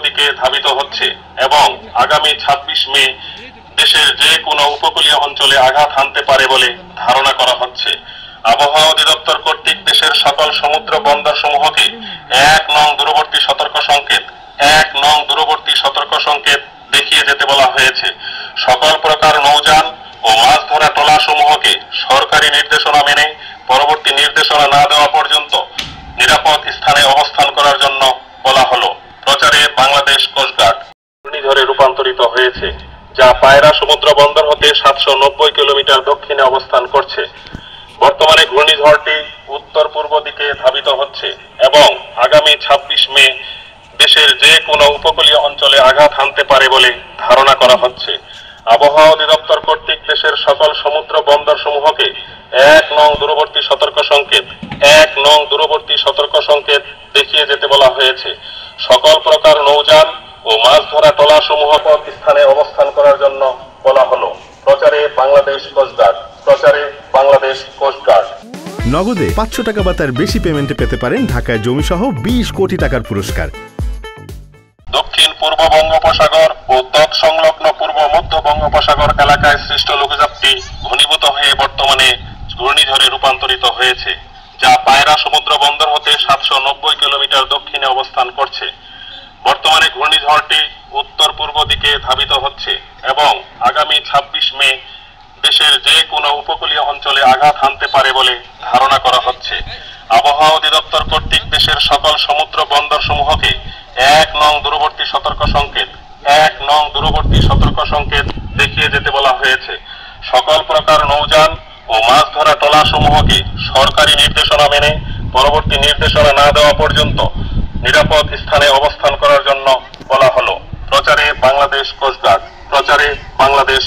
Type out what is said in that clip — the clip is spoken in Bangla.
দিকে ধাবিত হচ্ছে এবং আগামী ২৬ মে দেশের যে কোনো উপকূলীয় অঞ্চলে আঘাত হানতে পারে বলে ধারণা করা হচ্ছে। আবহাওয়া অধিদপ্তর কর্তৃক দেশের সকল সমুদ্র বন্দর সমূহকে ১ নং দূরবর্তী সতর্ক সংকেত দেখিয়ে যেতে বলা হয়েছে। সকল প্রকার নৌযান ও মাছ ধরা ট্রলার সমূহকে সরকারি নির্দেশনা মেনে পরবর্তী নির্দেশনা না দেওয়া পর্যন্ত নিরাপদ স্থানে অবস্থান করার জন্য বলা হলো। প্রচারে বাংলাদেশ কোস্টগার্ড। ঘূর্ণিঝড়ে রূপান্তরিত হয়েছে, যা পায়রা সমুদ্র বন্দর হতে ৭৯০ কিলোমিটার দক্ষিণে অবস্থান করছে। বর্তমানে ঘূর্ণিঝড়টি উত্তর পূর্ব দিকে ধাবিত হচ্ছে এবং আগামী ২৬ মে দেশের যে কোনো উপকূলীয় অঞ্চলে আঘাত হানতে পারে বলে ধারণা করা হচ্ছে। আবহাওয়া অধিদপ্তর কর্তৃক দেশের সকল সমুদ্র বন্দর সমূহকে ১ নং দূরবর্তী সতর্ক সংকেত দেখিয়ে যেতে বলা হয়েছে। সকল প্রকার নৌযান ও মাছ ধরা ট্রলার সমূহ স্থানে অবস্থান করার জন্য বলা হলো। প্রচারে বাংলাদেশ কোস্টগার্ড। নগদে ৫০০ টাকা বা তার বেশি পেমেন্টে পেতে পারেন ঢাকায় জমিসহ ২০ কোটি টাকার পুরস্কার। দক্ষিণ পূর্ব বঙ্গোপসাগর ও তৎসংলগ্ন পূর্ব মধ্য বঙ্গোপসাগর এলাকায় সৃষ্ট লঘুচাপটি ঘনীভূত হয়ে বর্তমানে ঘূর্ণিঝড়ে রূপান্তরিত হয়েছে, যা পায়রা সমুদ্র বন্দর হতে ৭৯০ কিলোমিটার দক্ষিণে অবস্থান করছে। বর্তমানে ঘূর্ণিঝড়টি উত্তর পূর্ব দিকে ধাবিত হচ্ছে এবং আগামী ২৬ মে দেশের যে কোনো উপকূলীয় অঞ্চলে আঘাত হানতে পারে বলে ধারণা করা হচ্ছে। আবহাওয়া অধিদপ্তর কর্তৃক দেশের সকল সমুদ্র বন্দর সমূহকে ১ নং দূরবর্তী সতর্ক সংকেত দেখিয়ে যেতে বলা হয়েছে। সকল প্রকার নৌযান ও মাছ ধরা ট্রলার সমূহকে সরকারি নির্দেশনা মেনে পরবর্তী নির্দেশনা না দেওয়া পর্যন্ত নিরাপদ স্থানে অবস্থান করার জন্য বলা হলো। প্রচারে বাংলাদেশ